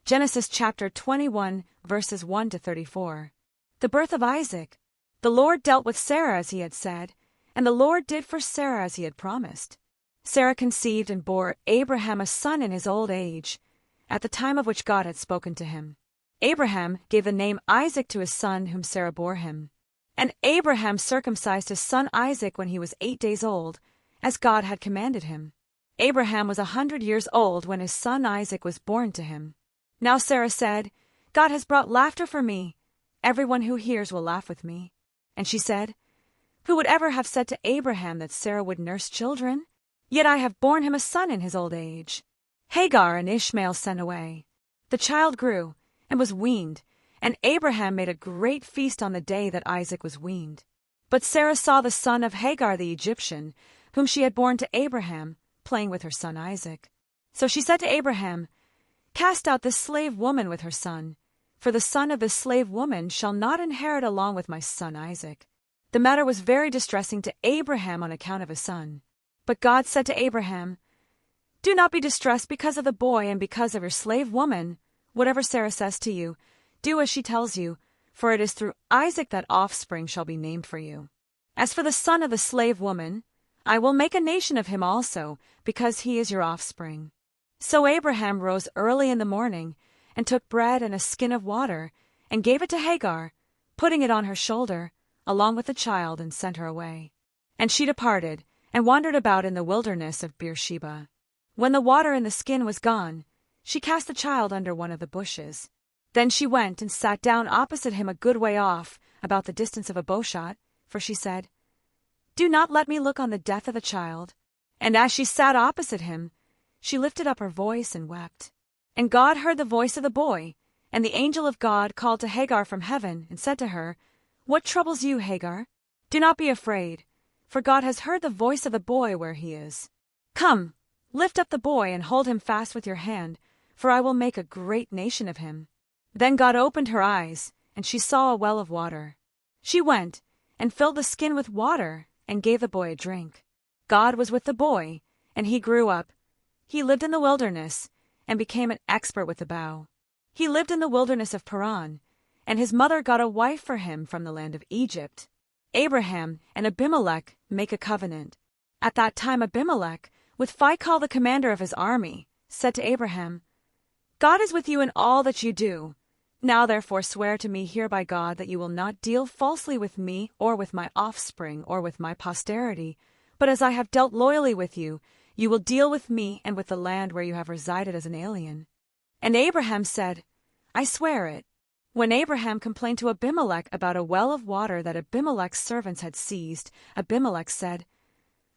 Genesis chapter 21, verses 1 to 34. The birth of Isaac. The Lord dealt with Sarah as he had said, and the Lord did for Sarah as he had promised. Sarah conceived and bore Abraham a son in his old age, at the time of which God had spoken to him. Abraham gave the name Isaac to his son whom Sarah bore him. And Abraham circumcised his son Isaac when he was 8 days old, as God had commanded him. Abraham was 100 years old when his son Isaac was born to him. Now Sarah said, God has brought laughter for me. Everyone who hears will laugh with me. And she said, Who would ever have said to Abraham that Sarah would nurse children? Yet I have borne him a son in his old age. Hagar and Ishmael sent away. The child grew and was weaned, and Abraham made a great feast on the day that Isaac was weaned. But Sarah saw the son of Hagar the Egyptian, whom she had borne to Abraham, playing with her son Isaac. So she said to Abraham, Cast out this slave woman with her son, for the son of this slave woman shall not inherit along with my son Isaac. The matter was very distressing to Abraham on account of his son. But God said to Abraham, Do not be distressed because of the boy and because of your slave woman. Whatever Sarah says to you, do as she tells you, for it is through Isaac that offspring shall be named for you. As for the son of the slave woman, I will make a nation of him also, because he is your offspring. So Abraham rose early in the morning, and took bread and a skin of water, and gave it to Hagar, putting it on her shoulder, along with the child, and sent her away. And she departed, and wandered about in the wilderness of Beersheba. When the water in the skin was gone, she cast the child under one of the bushes. Then she went and sat down opposite him a good way off, about the distance of a bowshot, for she said, Do not let me look on the death of the child. And as she sat opposite him, she lifted up her voice and wept. And God heard the voice of the boy, and the angel of God called to Hagar from heaven, and said to her, What troubles you, Hagar? Do not be afraid, for God has heard the voice of the boy where he is. Come, lift up the boy and hold him fast with your hand, for I will make a great nation of him. Then God opened her eyes, and she saw a well of water. She went and filled the skin with water, and gave the boy a drink. God was with the boy, and he grew up. He lived in the wilderness, and became an expert with the bow. He lived in the wilderness of Paran, and his mother got a wife for him from the land of Egypt. Abraham and Abimelech make a covenant. At that time Abimelech, with Phicol the commander of his army, said to Abraham, God is with you in all that you do. Now therefore swear to me here by God that you will not deal falsely with me or with my offspring or with my posterity, but as I have dealt loyally with you, you will deal with me and with the land where you have resided as an alien. And Abraham said, I swear it. When Abraham complained to Abimelech about a well of water that Abimelech's servants had seized, Abimelech said,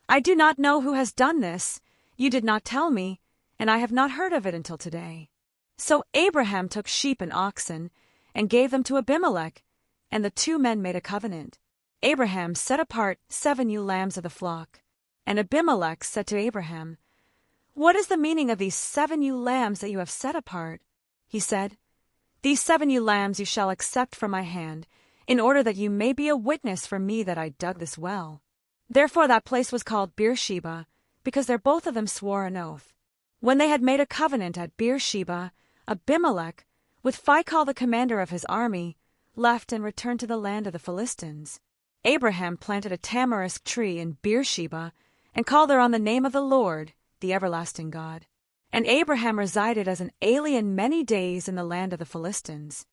I do not know who has done this. You did not tell me, and I have not heard of it until today. So Abraham took sheep and oxen, and gave them to Abimelech, and the two men made a covenant. Abraham set apart 7 ewe lambs of the flock. And Abimelech said to Abraham, What is the meaning of these 7 ewe lambs that you have set apart? He said, These 7 ewe lambs you shall accept from my hand, in order that you may be a witness for me that I dug this well. Therefore that place was called Beersheba, because they both of them swore an oath. When they had made a covenant at Beersheba, Abimelech, with Phicol the commander of his army, left and returned to the land of the Philistines. Abraham planted a tamarisk tree in Beersheba, and called thereon the name of the Lord, the everlasting God. And Abraham resided as an alien many days in the land of the Philistines.